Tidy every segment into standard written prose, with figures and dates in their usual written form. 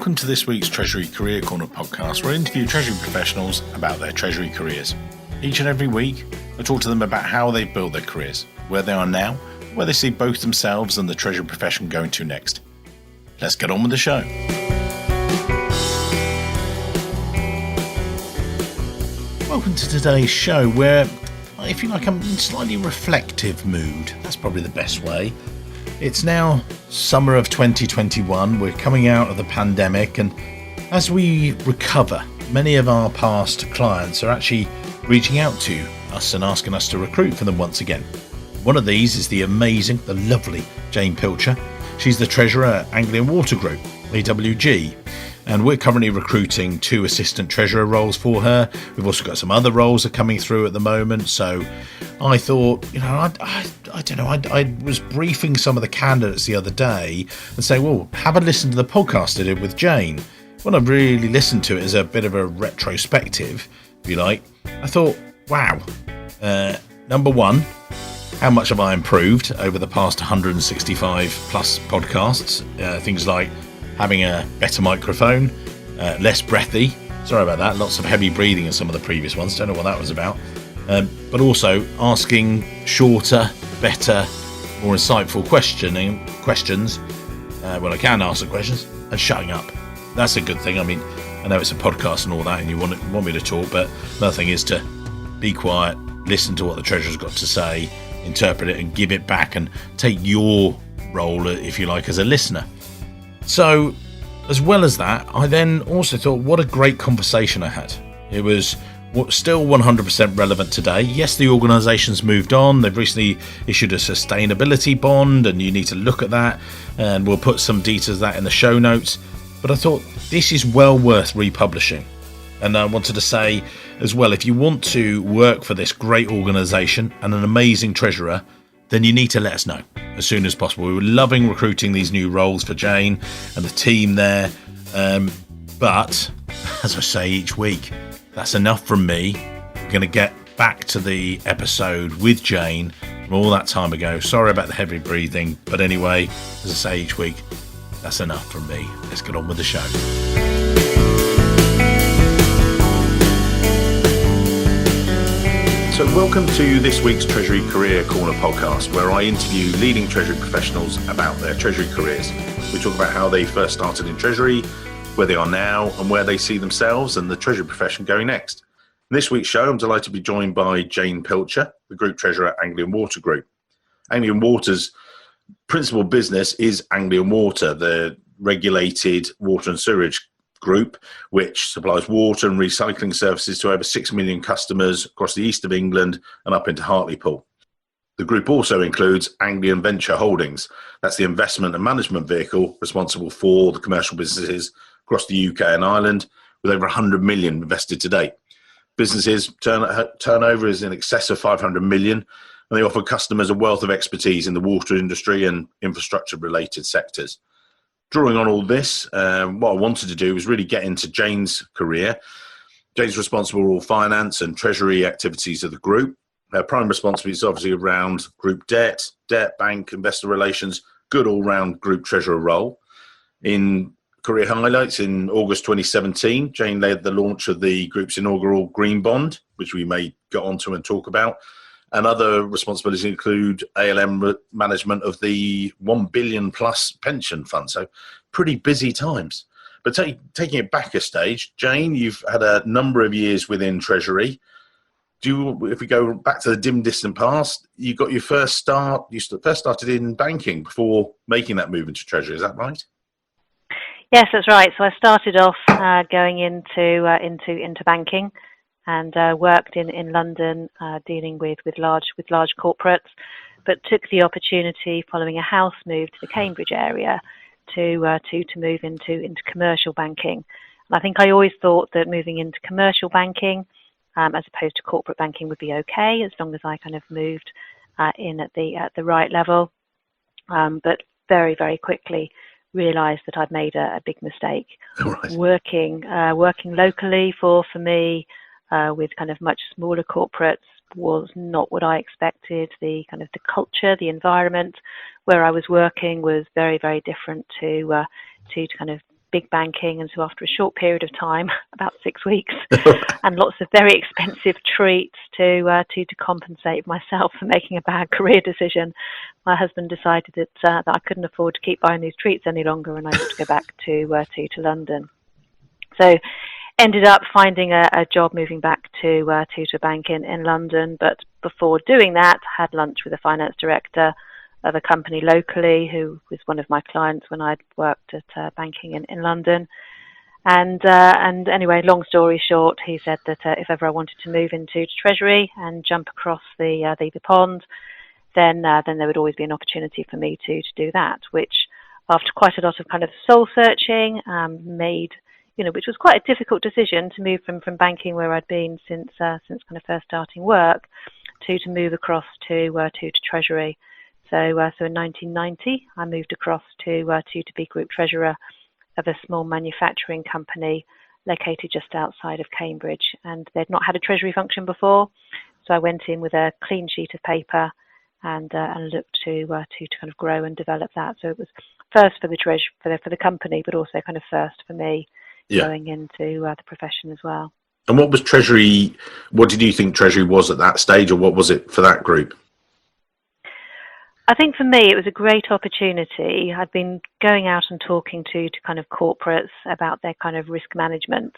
Welcome to this week's Treasury Career Corner podcast, where I interview Treasury professionals about their Treasury careers. Each and every week, I talk to them about how they've built their careers, where they are now, where they see both themselves and the Treasury profession going to next. Let's get on with the show. Welcome to today's show, where I feel like I'm in a slightly reflective mood. That's probably the best way. It's now summer of 2021. We're coming out of the pandemic, and as we recover, many of our past clients are actually reaching out to us and asking us to recruit for them once again. One of these is the lovely Jane Pilcher. She's the treasurer at Anglian Water Group, AWG, and we're currently recruiting 2 assistant treasurer roles for her. We've also got some other roles that are coming through at the moment. So I thought, I was briefing some of the candidates the other day and say, well, have a listen to the podcast I did with Jane. When I really listened to it as a bit of a retrospective, if you like, I thought, wow, number one, how much have I improved over the past 165 plus podcasts? Things like having a better microphone, less breathy. Sorry about that. Lots of heavy breathing in some of the previous ones. Don't know what that was about. But also asking shorter, better, more insightful questions when I can ask the questions, and shutting up. That's a good thing. I mean, I know it's a podcast and all that, and you want me to talk, but another thing is to be quiet, listen to what the treasurer's got to say, interpret it, and give it back, and take your role, if you like, as a listener. So, as well as that, I then also thought, what a great conversation I had. It was still 100% relevant today. Yes, the organisation's moved on. They've recently issued a sustainability bond, and you need to look at that, and we'll put some details of that in the show notes. But I thought this is well worth republishing. And I wanted to say as well, if you want to work for this great organisation and an amazing treasurer, then you need to let us know as soon as possible. We were loving recruiting these new roles for Jane and the team there. But as I say each week, that's enough from me. We're going to get back to the episode with Jane from all that time ago. Sorry about the heavy breathing. But anyway, as I say each week, that's enough from me. Let's get on with the show. So welcome to this week's Treasury Career Corner podcast, where I interview leading Treasury professionals about their Treasury careers. We talk about how they first started in Treasury, where they are now, and where they see themselves and the Treasury profession going next. In this week's show, I'm delighted to be joined by Jane Pilcher, the Group Treasurer at Anglian Water Group. Anglian Water's principal business is Anglian Water, the regulated water and sewerage group, which supplies water and recycling services to over 6 million customers across the east of England and up into Hartlepool. The group also includes Anglian Venture Holdings. That's the investment and management vehicle responsible for the commercial businesses across the UK and Ireland, with over 100 million invested to date. Businesses turnover is in excess of 500 million, and they offer customers a wealth of expertise in the water industry and infrastructure related sectors. Drawing on all this, what I wanted to do was really get into Jane's career. Jane's responsible for all finance and treasury activities of the group. Her prime responsibility is obviously around group debt, bank, investor relations, good all-round group treasurer role. In career highlights, in August 2017, Jane led the launch of the group's inaugural green bond, which we may get onto and talk about. And other responsibilities include ALM management of the 1 billion plus pension fund. So pretty busy times. But taking it back a stage, Jane, you've had a number of years within Treasury. If we go back to the dim distant past, you got your first start. You first started in banking before making that move into Treasury. Is that right? Yes, that's right. So I started off going into banking, and worked in London dealing with large corporates, but took the opportunity following a house move to the Cambridge area to move into commercial banking. And I think I always thought that moving into commercial banking as opposed to corporate banking would be okay, as long as I kind of moved in at the right level. But very, very quickly realised that I'd made a big mistake. Right. Working locally for me with kind of much smaller corporates was not what I expected. The culture, the environment where I was working was very, very different to kind of big banking, and so after a short period of time, about 6 weeks, and lots of very expensive treats to compensate myself for making a bad career decision, my husband decided that I couldn't afford to keep buying these treats any longer, and I ought to go back to London. So ended up finding a job moving back to a bank in London, but before doing that, had lunch with a finance director of a company locally who was one of my clients when I'd worked at banking in London. And anyway, long story short, he said that if ever I wanted to move into Treasury and jump across the pond, then there would always be an opportunity for me to do that, which after quite a lot of kind of soul searching, made, which was quite a difficult decision to move from banking where I'd been since kind of first starting work to move across to Treasury. So in 1990, I moved across to be Group Treasurer of a small manufacturing company located just outside of Cambridge, and they'd not had a Treasury function before, so I went in with a clean sheet of paper and looked to kind of grow and develop that. So it was first for the company, but also kind of first for me going into the profession as well. And what was Treasury? What did you think Treasury was at that stage, or what was it for that group? I think for me, it was a great opportunity. I'd been going out and talking to kind of corporates about their kind of risk management,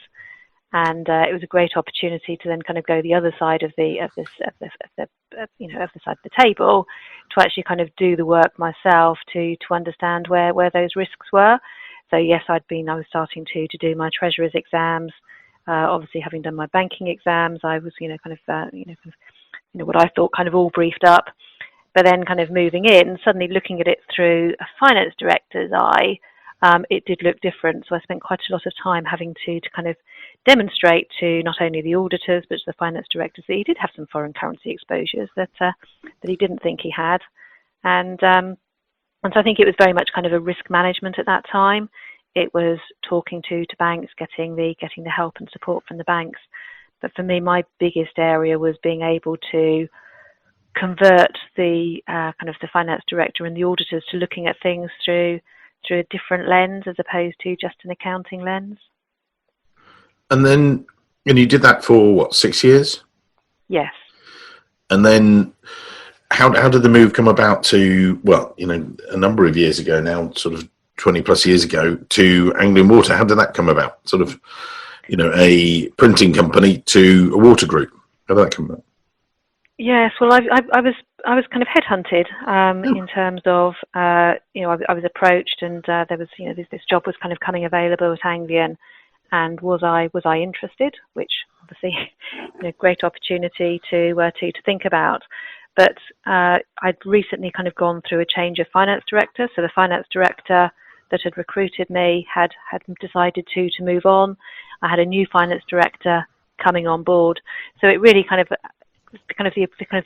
and it was a great opportunity to then kind of go the other side of the side of the table, to actually kind of do the work myself to understand where those risks were. So yes, I was starting to do my treasurer's exams. Obviously, having done my banking exams, I was what I thought kind of all briefed up. But then kind of moving in, suddenly looking at it through a finance director's eye, it did look different. So I spent quite a lot of time having to kind of demonstrate to not only the auditors, but to the finance directors that he did have some foreign currency exposures that he didn't think he had. And so I think it was very much kind of a risk management at that time. It was talking to banks, getting the help and support from the banks. But for me, my biggest area was being able to convert the kind of the finance director and the auditors to looking at things through a different lens as opposed to just an accounting lens. And you did that for 6 years? Yes. And then how did the move come about to, a number of years ago now, sort of 20 plus years ago, to Anglian Water? How did that come about? Sort of, a printing company to a water group. How did that come about? Yes, well, I was kind of headhunted in terms of I was approached, and there was this job was kind of coming available at Anglian, and was I interested? Which obviously great opportunity to think about. But I'd recently kind of gone through a change of finance director, so the finance director that had recruited me had decided to move on. I had a new finance director coming on board, so it really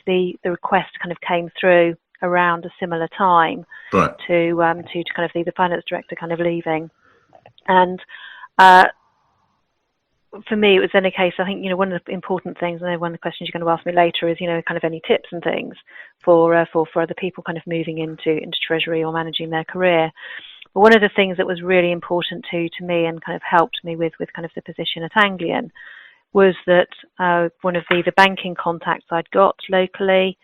the request kind of came through around a similar time, right, to kind of the finance director kind of leaving. And for me, it was then a case, I think, one of the important things, and one of the questions you're going to ask me later is, kind of any tips and things for other people kind of moving into Treasury or managing their career. But one of the things that was really important to me and kind of helped me with kind of the position at Anglian was that one of the banking contacts I'd got locally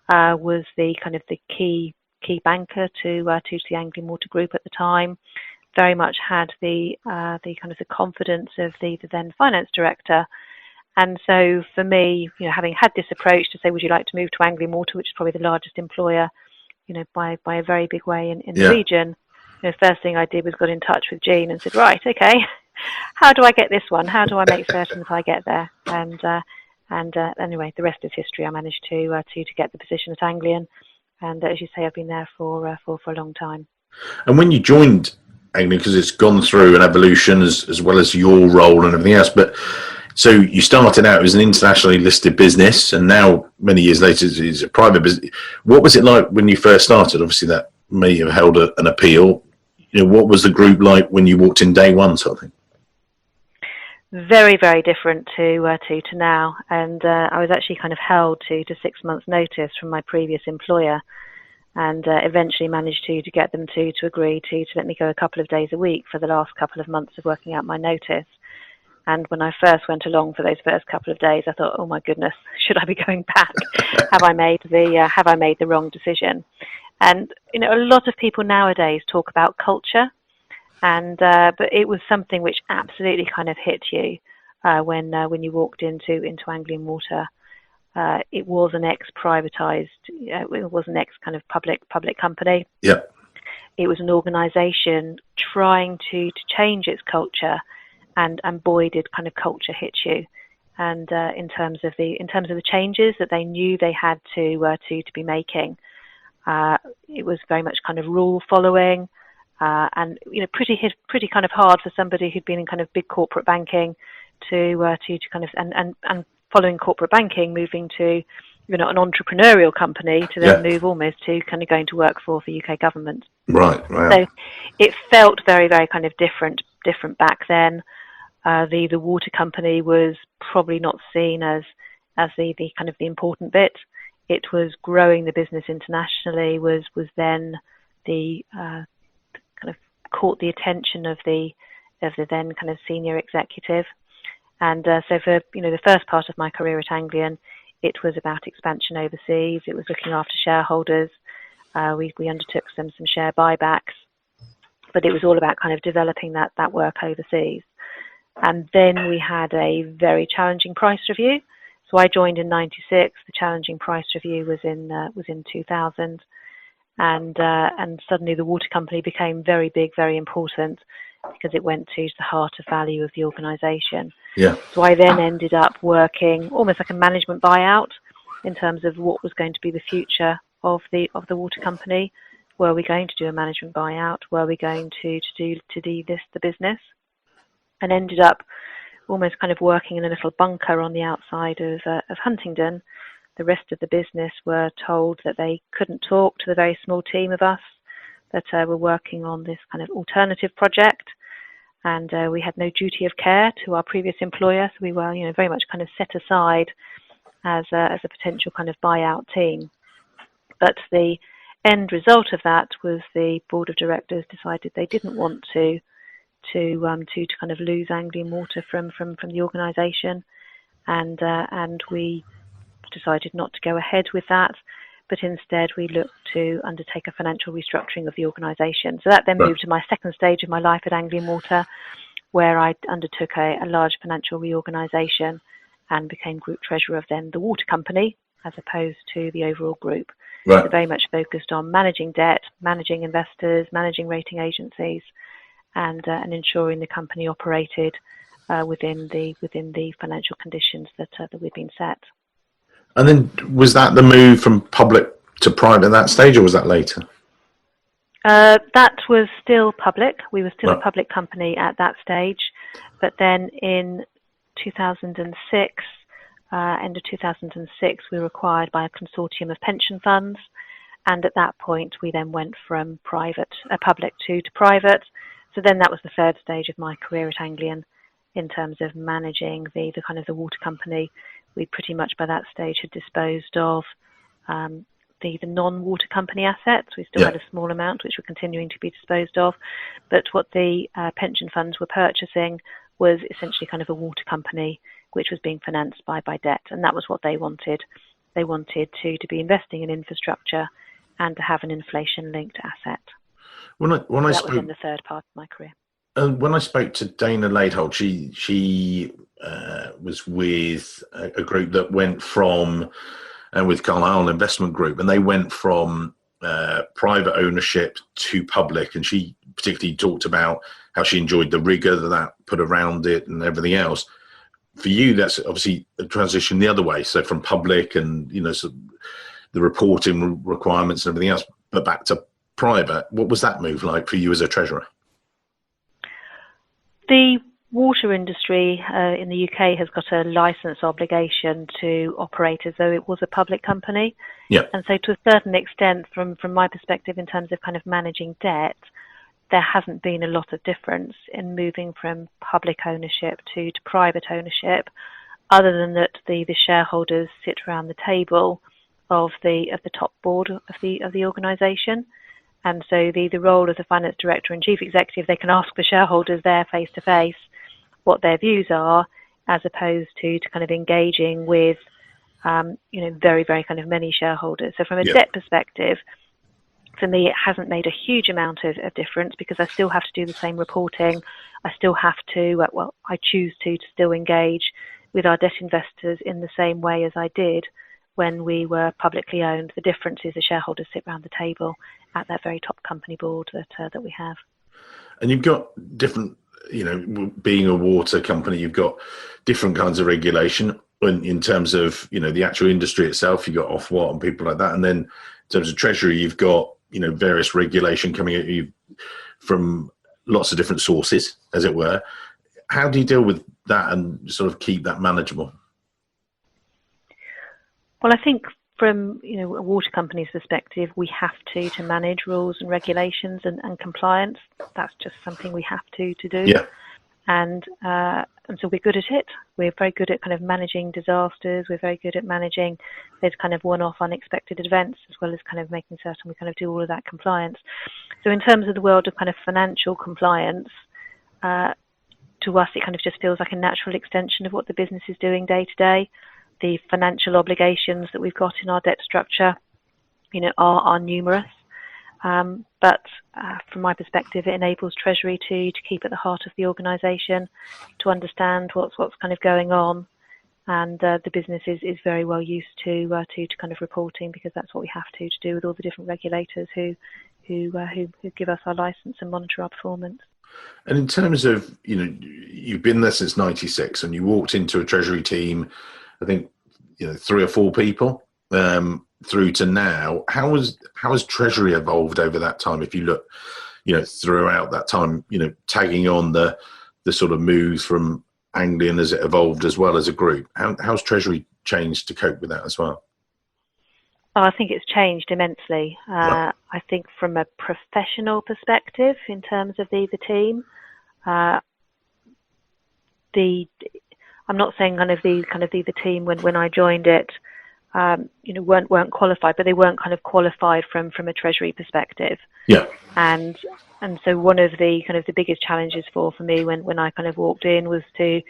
was the kind of the key banker to the Anglian Water Group at the time. Very much had the kind of the confidence of the then finance director, and so for me, having had this approach to say, would you like to move to Anglian Water, which is probably the largest employer, by a very big way in the region. First thing I did was got in touch with Jean and said, right, okay, how do I get this one? How do I make certain that I get there? And anyway, the rest is history. I managed to get the position at Anglian, and as you say, I've been there for a long time. And when you joined Anglian, because it's gone through an evolution as well as your role and everything else, but so you started out as an internationally listed business, and now many years later it's a private business. What was it like when you first started? Obviously, that may have held an appeal. What was the group like when you walked in day one, sort of thing? Very, very different to now, and I was actually kind of held to 6 months' notice from my previous employer. and eventually managed to get them to agree to let me go a couple of days a week for the last couple of months of working out my notice. And when I first went along for those first couple of days, I thought, oh my goodness, should I be going back? Have I made the wrong decision? And a lot of people nowadays talk about culture, and but it was something which absolutely kind of hit you when you walked into Anglian Water. It was an ex-privatised, it was an ex-kind of public company. Yeah. It was an organisation trying to change its culture, and boy, did kind of culture hit you. And in terms of the changes that they knew they had to be making, it was very much kind of rule following, and pretty kind of hard for somebody who'd been in kind of big corporate banking to kind of and following corporate banking, moving to an entrepreneurial company to then move almost to kind of going to work for the UK government. Right. Wow. So it felt very, very kind of different back then. The water company was probably not seen as the kind of the important bit. It was growing the business internationally, was then the kind of caught the attention of the then kind of senior executive. And so for the first part of my career at Anglian, it was about expansion overseas. It was looking after shareholders. We undertook some share buybacks, but it was all about kind of developing that work overseas. And then we had a very challenging price review. So I joined in '96. The challenging price review was in 2000, and suddenly the water company became very big, very important, because it went to the heart of value of the organisation. Yeah. So I then ended up working almost like a management buyout in terms of what was going to be the future of the water company. Were we going to do a management buyout? Were we going to delist the business? And ended up almost kind of working in a little bunker on the outside of Huntingdon. The rest of the business were told that they couldn't talk to the very small team of us that were working on this kind of alternative project, and we had no duty of care to our previous employer, so we were very much kind of set aside as a potential kind of buyout team. But the end result of that was the board of directors decided they didn't want to kind of lose Anglian Water from the organisation, and we decided not to go ahead with that, but instead we looked to undertake a financial restructuring of the organisation. So that then moved to my second stage of my life at Anglian Water, where I undertook a large financial reorganisation and became group treasurer of then the water company, as opposed to the overall group. Right. So very much focused on managing debt, managing investors, managing rating agencies, and ensuring the company operated within the financial conditions that we've been set. And then was that the move from public to private at that stage, or was that later? That was still public. We were still Right. a public company at that stage, but then in 2006, end of 2006, we were acquired by a consortium of pension funds, and at that point we then went from public to private. So then that was the third stage of my career at Anglian in terms of managing the kind of the water company. We pretty much by that stage had disposed of the non-water company assets. We still had a small amount which were continuing to be disposed of, but what the pension funds were purchasing was essentially kind of a water company which was being financed by debt, and that was what they wanted. They wanted to be investing in infrastructure and to have an inflation-linked asset. That was in the third part of my career. When I spoke to Dana Laidholt, she was with a group that went from, with Carlisle Investment Group, and they went from private ownership to public, and she particularly talked about how she enjoyed the rigour that put around it and everything else. For you, that's obviously a transition the other way, so from public and so the reporting requirements and everything else, but back to private. What was that move like for you as a treasurer? The water industry in the UK has got a licence obligation to operate as though it was a public company. Yeah. And so to a certain extent, from my perspective, in terms of kind of managing debt, there hasn't been a lot of difference in moving from public ownership to private ownership, other than that the shareholders sit around the table of the top board of the organisation. And so the role of the finance director and chief executive, they can ask the shareholders there face to face what their views are, as opposed to kind of engaging with very, very kind of many shareholders. So from a debt perspective, for me, it hasn't made a huge amount of difference, because I still have to do the same reporting. I still have to, I choose to still engage with our debt investors in the same way as I did when we were publicly owned. The difference is the shareholders sit around the table at that very top company board that we have. And you've got different, being a water company, you've got different kinds of regulation in terms of, the actual industry itself. You've got Ofwat and people like that. And then in terms of Treasury, you've got, various regulation coming at you from lots of different sources, as it were. How do you deal with that and sort of keep that manageable? Well, I think from a water company's perspective, we have to manage rules and regulations and compliance. That's just something we have to do. Yeah. And so we're good at it. We're very good at kind of managing disasters. We're very good at managing those kind of one-off unexpected events, as well as kind of making certain we kind of do all of that compliance. So in terms of the world of kind of financial compliance, to us, it kind of just feels like a natural extension of what the business is doing day to day. The financial obligations that we've got in our debt structure, are numerous. But from my perspective, it enables Treasury to keep at the heart of the organisation, to understand what's kind of going on, and the business is very well used to kind of reporting, because that's what we have to do with all the different regulators who give us our licence and monitor our performance. And in terms of, you've been there since '96, and you walked into a Treasury team, I think, 3 or 4 people. Through to now, how has Treasury evolved over that time? If you look, throughout that time, tagging on the sort of moves from Anglian as it evolved as well as a group, how's Treasury changed to cope with that as well? Oh, I think it's changed immensely. I think from a professional perspective, in terms of the team, I'm not saying the team when I joined it, weren't qualified, but they weren't kind of qualified from a Treasury perspective. Yeah. And so one of the kind of the biggest challenges for me when I kind of walked in was to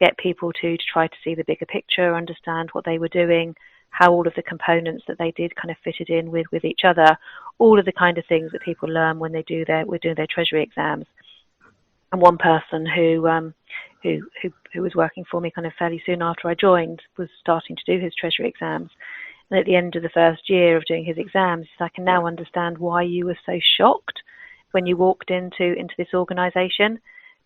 get people to try to see the bigger picture, understand what they were doing, how all of the components that they did kind of fitted in with each other, all of the kind of things that people learn when we're doing their Treasury exams. And one person who was working for me kind of fairly soon after I joined was starting to do his Treasury exams. And at the end of the first year of doing his exams, I can now understand why you were so shocked when you walked into this organisation,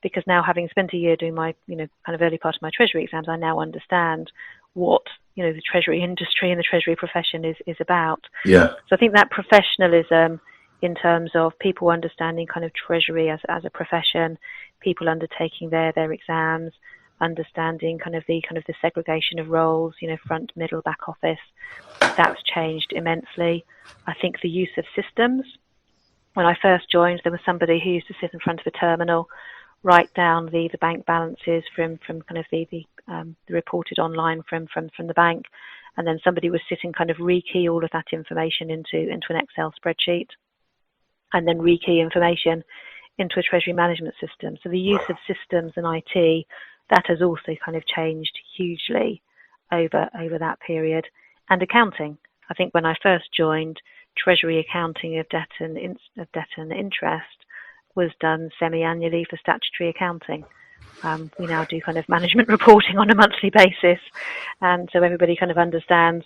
because now, having spent a year doing my kind of early part of my Treasury exams, I now understand what the Treasury industry and the Treasury profession is about. Yeah. So I think that professionalism, in terms of people understanding kind of Treasury as a profession, people undertaking their exams, understanding kind of the segregation of roles, front, middle, back office, that's changed immensely. I think the use of systems. When I first joined, there was somebody who used to sit in front of a terminal, write down the bank balances from kind of the reported online from the bank, and then somebody was sitting kind of rekey all of that information into an Excel spreadsheet, and then rekey information into a Treasury management system. So the use of systems and IT, that has also kind of changed hugely over that period. And accounting. I think when I first joined, Treasury accounting of debt and interest was done semi-annually for statutory accounting. We now do kind of management reporting on a monthly basis, and so everybody kind of understands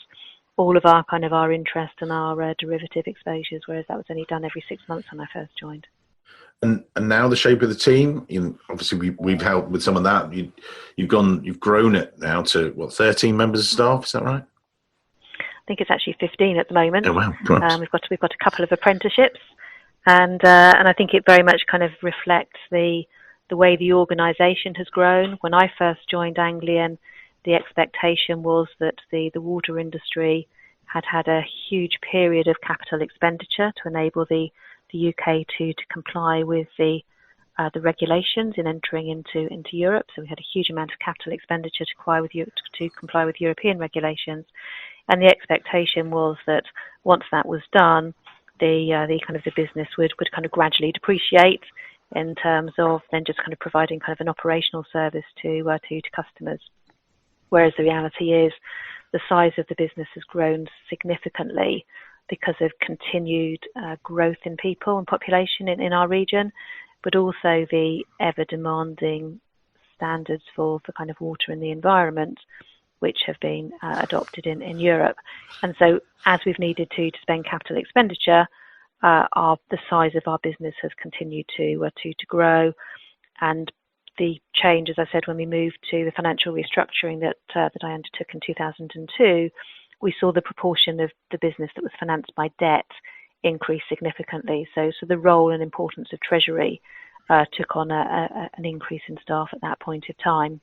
all of our interest and our derivative exposures, whereas that was only done every 6 months when I first joined. And now the shape of the team, obviously we've helped with some of that. You've grown it now to 13 members of staff, is that right? I think it's actually 15 at the moment. Oh wow! We've got a couple of apprenticeships, and I think it very much kind of reflects the way the organisation has grown. When I first joined Anglian, the expectation was that the water industry had a huge period of capital expenditure to enable the UK to comply with the regulations in entering into Europe. So we had a huge amount of capital expenditure to comply with European regulations. And the expectation was that once that was done, the kind of the business would kind of gradually depreciate in terms of then just kind of providing kind of an operational service to customers. Whereas the reality is the size of the business has grown significantly because of continued growth in people and population in our region, but also the ever demanding standards for kind of water in the environment, which have been adopted in Europe. And so as we've needed to spend capital expenditure, the size of our business has continued to grow. And the change, as I said, when we moved to the financial restructuring that I undertook in 2002, we saw the proportion of the business that was financed by debt increase significantly. So the role and importance of Treasury took on an increase in staff at that point of time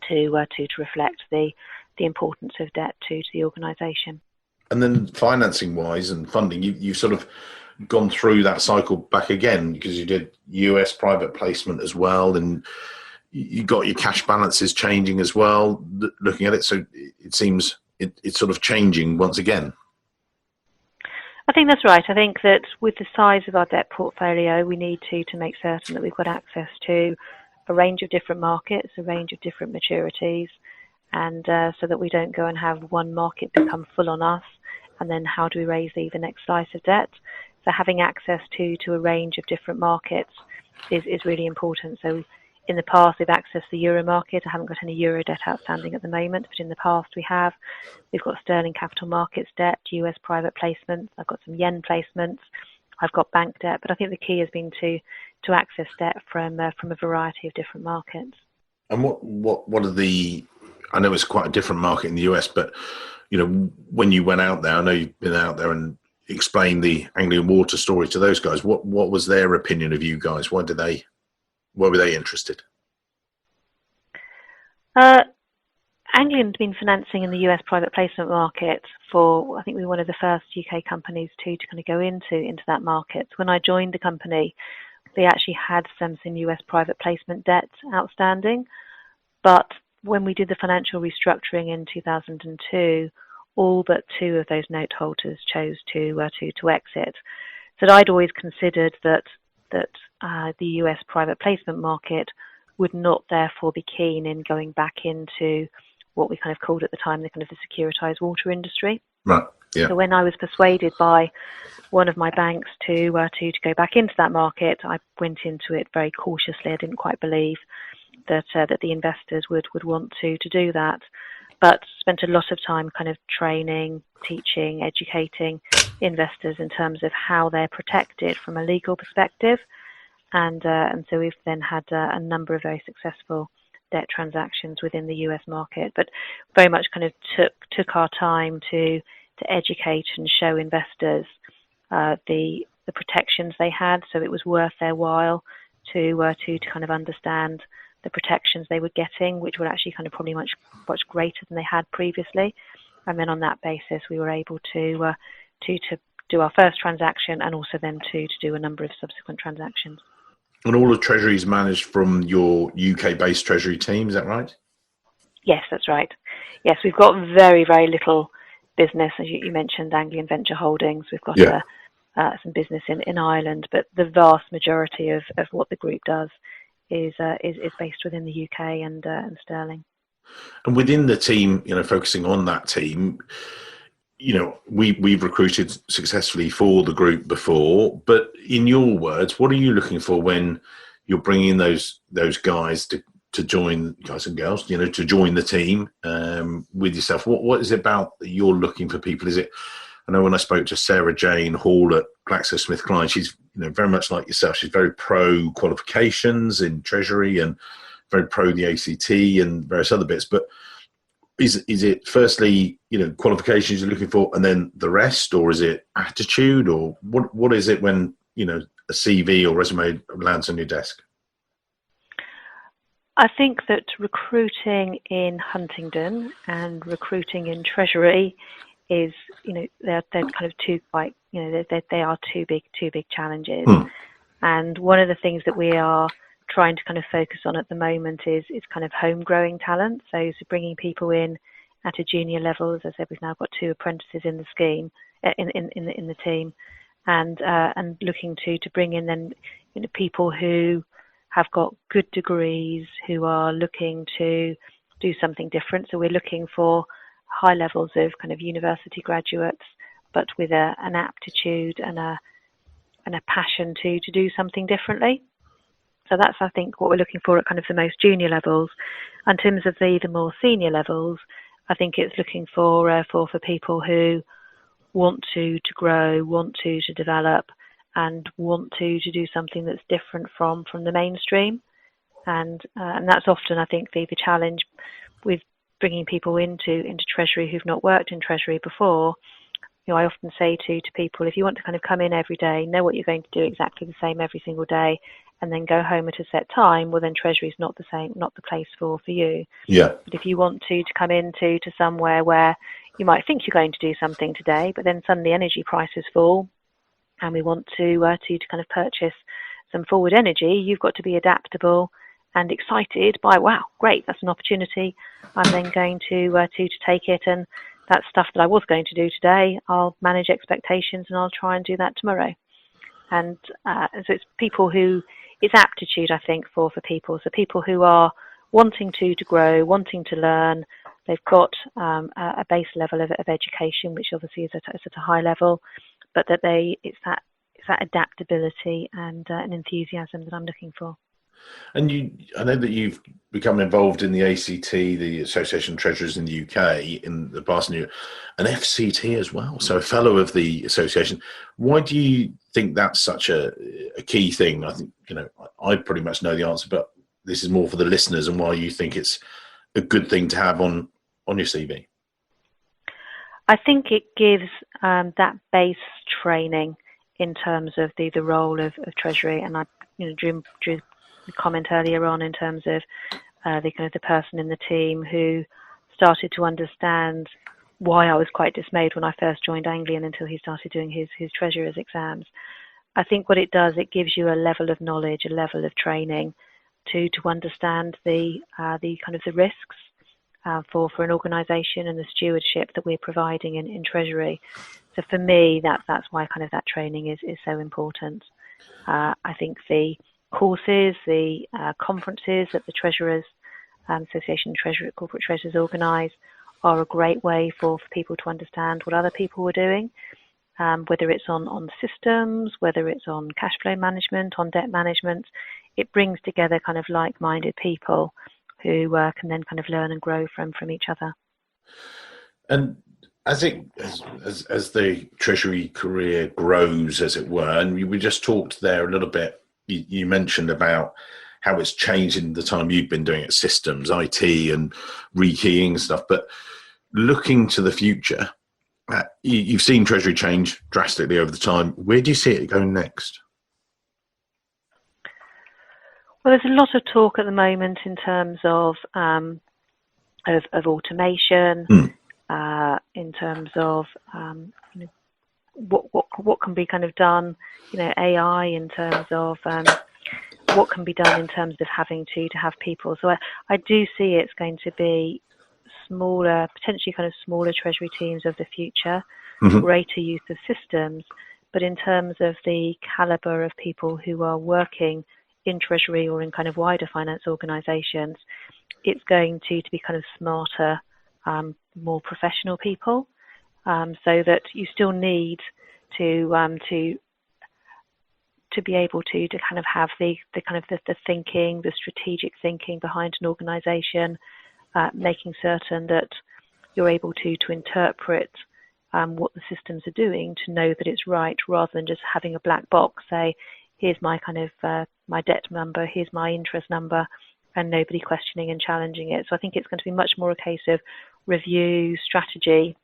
to reflect the importance of debt to the organisation. And then financing-wise and funding, you've sort of gone through that cycle back again because you did US private placement as well, and you got your cash balances changing as well, looking at it. So it seems it's sort of changing once again. I think that's right. I think that with the size of our debt portfolio, we need to make certain that we've got access to a range of different markets, a range of different maturities, and so that we don't go and have one market become full on us, and then how do we raise the next slice of debt? So having access to a range of different markets is really important. So in the past, we've accessed the euro market. I haven't got any euro debt outstanding at the moment, but in the past we have. We've got sterling capital markets debt, US private placements. I've got some yen placements. I've got bank debt. But I think the key has been to access debt from a variety of different markets. And what are the? I know it's quite a different market in the US, but you know, when you went out there, I know you've been out there and explained the Anglian Water story to those guys. What was their opinion of you guys? Why were they interested? Anglian's been financing in the US private placement market for, I think we were one of the first UK companies to kind of go into that market. When I joined the company, they actually had some US private placement debt outstanding, but when we did the financial restructuring in 2002, all but two of those note holders chose to exit. So I'd always considered that the US private placement market would not therefore be keen in going back into what we kind of called at the time the kind of the securitized water industry. Right. Yeah. So when I was persuaded by one of my banks to go back into that market, I went into it very cautiously. I didn't quite believe that the investors would want to do that, but spent a lot of time kind of training, teaching, educating investors in terms of how they're protected from a legal perspective. And so we've then had a number of very successful debt transactions within the US market, but very much kind of took our time to educate and show investors the protections they had. So it was worth their while to kind of understand the protections they were getting, which were actually kind of probably much greater than they had previously. And then on that basis, we were able to do our first transaction and also then to do a number of subsequent transactions. And all the Treasury is managed from your UK-based Treasury team, is that right? Yes, that's right. Yes, we've got very, very little business. As you mentioned, Anglian Venture Holdings. We've got some business in Ireland, but the vast majority of what the group does is based within the UK and sterling. And within the team, you know, focusing on that team, you know, we've recruited successfully for the group before, but in your words, what are you looking for when you're bringing those guys to join, guys and girls, you know, to join the team with yourself? What is it about that you're looking for people? Is it, I know when I spoke to Sarah Jane Hall at GlaxoSmithKline, she's, you know, very much like yourself. She's very pro qualifications in Treasury and very pro the ACT and various other bits, but is it firstly, you know, qualifications you're looking for and then the rest, or is it attitude, or what is it when, you know, a CV or resume lands on your desk? I think that recruiting in Huntingdon and recruiting in Treasury is, you know, they're kind of two quite, you know, they are two big challenges. And one of the things that we are trying to kind of focus on at the moment is kind of home growing talent. So bringing people in at a junior level. As I said, we've now got 2 apprentices in the scheme, in the team, and looking to bring in then people who have got good degrees, who are looking to do something different. So we're looking for high levels of kind of university graduates, but with an aptitude and a passion to do something differently. So that's, I think, what we're looking for at kind of the most junior levels. In terms of the more senior levels, I think it's looking for people who want to grow, want to develop, and want to do something that's different from the mainstream. And that's often, I think, the challenge with bringing people into Treasury who've not worked in Treasury before. I often say to people, if you want to kind of come in every day, know what you're going to do exactly the same every single day, and then go home at a set time, well, then Treasury's not the place for you. Yeah. But if you want to come into somewhere where you might think you're going to do something today, but then suddenly energy prices fall, and we want to kind of purchase some forward energy, you've got to be adaptable and excited by, wow, great, that's an opportunity. I'm then going to take it, and that stuff that I was going to do today, I'll manage expectations and I'll try and do that tomorrow. And so it's people who, it's aptitude, I think, for people. So people who are wanting to grow, wanting to learn. They've got a base level of education, which obviously is at a high level, but that it's that adaptability and an enthusiasm that I'm looking for. And I know that you've become involved in the ACT, the Association of Treasurers in the UK, in the past, and you're an FCT as well, so a fellow of the association. Why do you think that's such a key thing? I think, I pretty much know the answer, but this is more for the listeners, and why you think it's a good thing to have on your CV. I think it gives that base training in terms of the role of Treasury, and I drew the comment earlier on in terms of the person in the team who started to understand why I was quite dismayed when I first joined Anglian until he started doing his treasurer's exams. I think what it does, it gives you a level of knowledge, a level of training to understand the kind of the risks for an organisation and the stewardship that we're providing in Treasury. So for me, that's why kind of that training is so important. I think the courses, the conferences that the Treasurers Association Corporate Treasurers organise are a great way for people to understand what other people are doing, whether it's on systems, whether it's on cash flow management, on debt management. It brings together kind of like-minded people who can then kind of learn and grow from each other. And as the Treasury career grows, as it were, and we just talked there a little bit, you mentioned about how it's changed in the time you've been doing it, systems, IT and rekeying and stuff, but looking to the future, you've seen Treasury change drastically over the time. Where do you see it going next? Well, there's a lot of talk at the moment in terms of automation, in terms of what can be kind of done, AI in terms of what can be done in terms of having to have people. So I do see it's going to be smaller, potentially kind of smaller Treasury teams of the future, greater use of systems, but in terms of the calibre of people who are working in Treasury or in kind of wider finance organisations, it's going to be kind of smarter, more professional people, so that you still need to be able to kind of have the kind of the thinking, the strategic thinking behind an organisation, making certain that you're able to interpret what the systems are doing to know that it's right, rather than just having a black box, say, here's my kind of my debt number, here's my interest number, and nobody questioning and challenging it. So I think it's going to be much more a case of review, strategy,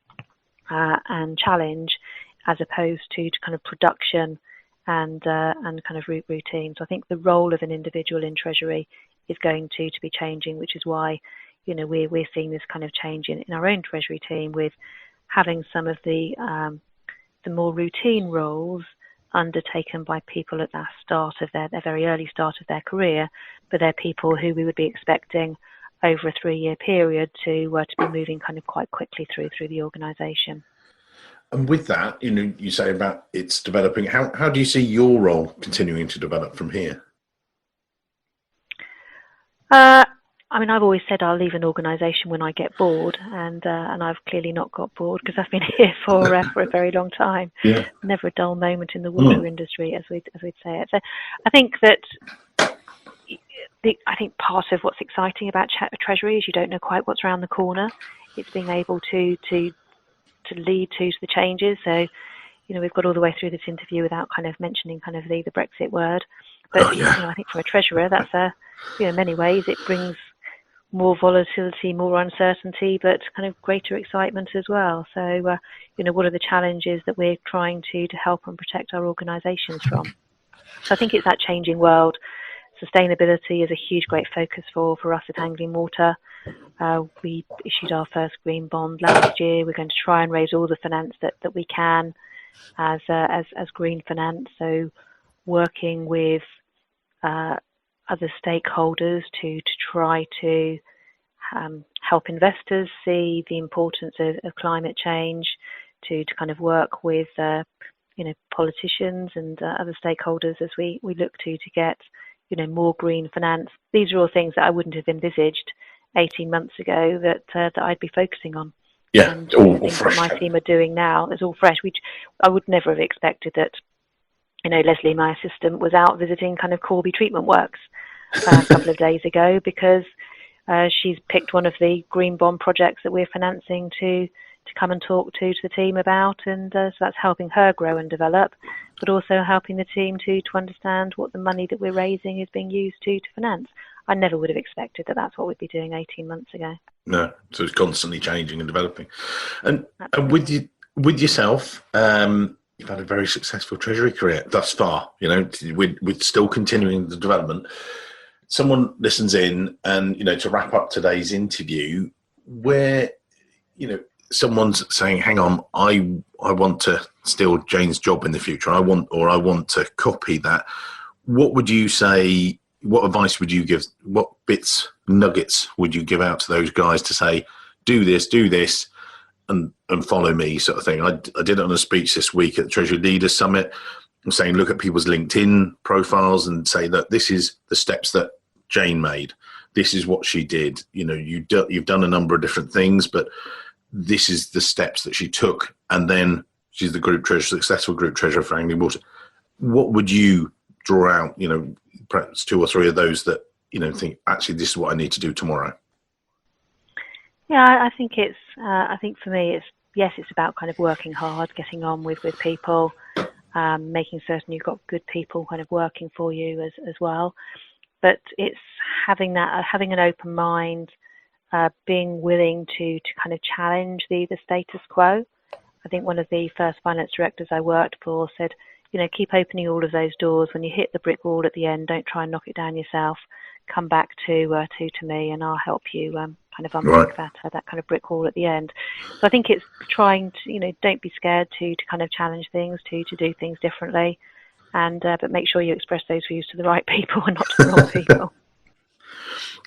and challenge, as opposed to kind of production and kind of routine. So I think the role of an individual in Treasury is going to be changing, which is why we're seeing this kind of change in our own Treasury team, with having some of the more routine roles undertaken by people at the start of their very early start of their career, but they're people who we would be expecting over a 3-year period to be moving kind of quite quickly through the organisation. And with that, you say about it's developing. How do you see your role continuing to develop from here? I mean, I've always said I'll leave an organisation when I get bored, and I've clearly not got bored because I've been here for a very long time. Yeah. Never a dull moment in the water industry, as we'd say it. So, I think that part of what's exciting about Treasury is you don't know quite what's around the corner. It's being able to lead to the changes. So, we've got all the way through this interview without kind of mentioning kind of the Brexit word. But I think from a treasurer, that's in many ways it brings more volatility, more uncertainty, but kind of greater excitement as well. So, what are the challenges that we're trying to help and protect our organisations from? So I think it's that changing world. Sustainability is a huge, great focus for us at Anglian Water. We issued our first green bond last year. We're going to try and raise all the finance that we can as green finance. So working with other stakeholders to try to help investors see the importance of climate change, to kind of work with politicians and other stakeholders as we look to get more green finance. These are all things that I wouldn't have envisaged 18 months ago that I'd be focusing on. Yeah, and all things fresh. that my team are doing now is all fresh, which I would never have expected that. Leslie, my assistant, was out visiting kind of Corby treatment works a couple of days ago because she's picked one of the green bond projects that we're financing to come and talk to the team about, and so that's helping her grow and develop, but also helping the team to understand what the money that we're raising is being used to finance. I never would have expected that that's what we'd be doing 18 months ago. No, so it's constantly changing and developing. And with yourself, you've had a very successful Treasury career thus far. We're still continuing the development. Someone listens in, and to wrap up today's interview, where someone's saying, "Hang on, I want to steal Jane's job in the future. I want to copy that." What would you say? What advice would you give? What nuggets would you give out to those guys to say, do this, and follow me, sort of thing? I did it on a speech this week at the Treasury Leaders Summit. I'm saying, look at people's LinkedIn profiles and say that this is the steps that Jane made. This is what she did. You've done a number of different things, but this is the steps that she took. And then she's the group treasurer, successful group treasurer for Anglian Water. What would you draw out, perhaps 2 or 3 of those that, think, actually, this is what I need to do tomorrow? Yeah, I think I think for me, it's about kind of working hard, getting on with people, making certain you've got good people kind of working for you as well. But it's having an open mind, being willing to kind of challenge the status quo. I think one of the first finance directors I worked for said, keep opening all of those doors. When you hit the brick wall at the end, don't try and knock it down yourself. Come back to me, and I'll help you kind of unbreak that kind of brick wall at the end. So I think it's trying to, don't be scared to kind of challenge things, to do things differently, and but make sure you express those views to the right people and not to the wrong people.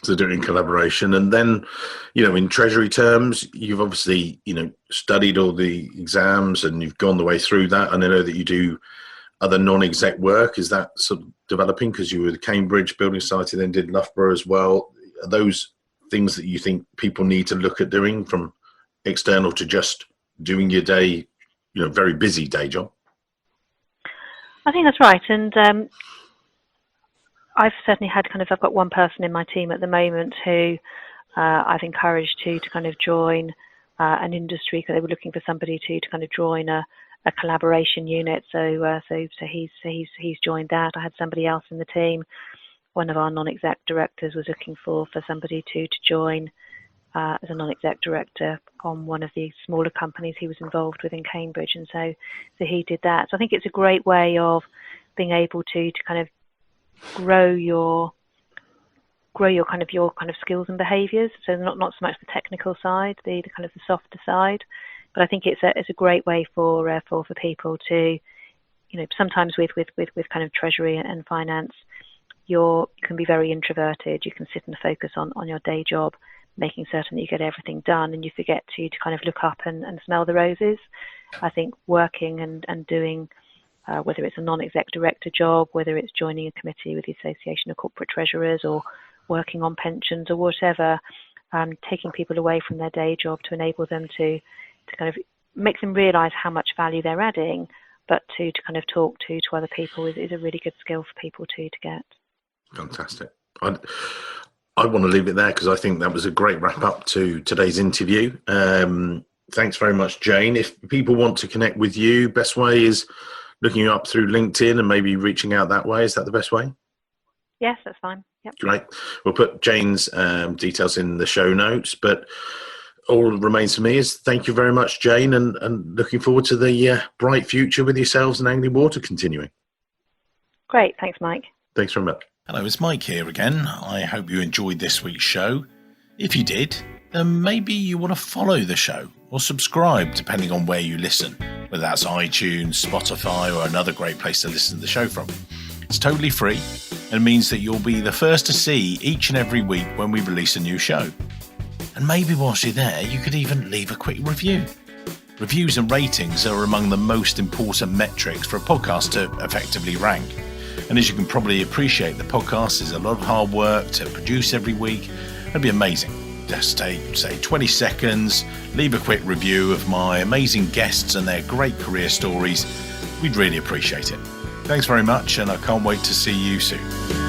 So do it in collaboration. And then, in Treasury terms, you've obviously, studied all the exams and you've gone the way through that. And I know that you do other non-exec work. Is that sort of developing? Because you were the Cambridge Building Society, then did Loughborough as well. Are those things that you think people need to look at doing from external to just doing your day, very busy day job? I think that's right. And I've certainly had I've got one person in my team at the moment who I've encouraged to kind of join an industry, because they were looking for somebody to kind of join a collaboration unit. So he's joined that. I had somebody else in the team. One of our non-exec directors was looking for somebody to join as a non-exec director on one of the smaller companies he was involved with in Cambridge, and so he did that. So I think it's a great way of being able to kind of grow your kind of skills and behaviours. So not so much the technical side, the kind of the softer side, but I think it's a great way for people to, sometimes with kind of treasury and finance, you can be very introverted. You can sit and focus on your day job, making certain that you get everything done, and you forget to kind of look up and smell the roses. I think working and doing, whether it's a non-exec director job, whether it's joining a committee with the Association of Corporate Treasurers or working on pensions or whatever, taking people away from their day job to enable them to kind of make them realise how much value they're adding, but to kind of talk to other people is a really good skill for people to get. Fantastic. I want to leave it there because I think that was a great wrap up to today's interview. Thanks very much, Jane. If people want to connect with you, best way is looking you up through LinkedIn and maybe reaching out that way. Is that the best way? Yes, that's fine. Yep. Great. We'll put Jane's details in the show notes, but all that remains for me is thank you very much, Jane, and looking forward to the bright future with yourselves and Anglian Water continuing. Great. Thanks, Mike. Thanks very much. Hello, it's Mike here again. I hope you enjoyed this week's show. If you did, then maybe you want to follow the show or subscribe, depending on where you listen, whether that's iTunes, Spotify, or another great place to listen to the show from. It's totally free and means that you'll be the first to see each and every week when we release a new show. And maybe whilst you're there, you could even leave a quick review. Reviews and ratings are among the most important metrics for a podcast to effectively rank. And as you can probably appreciate, the podcast is a lot of hard work to produce every week. It'd be amazing. Just take, say, 20 seconds, leave a quick review of my amazing guests and their great career stories. We'd really appreciate it. Thanks very much, and I can't wait to see you soon.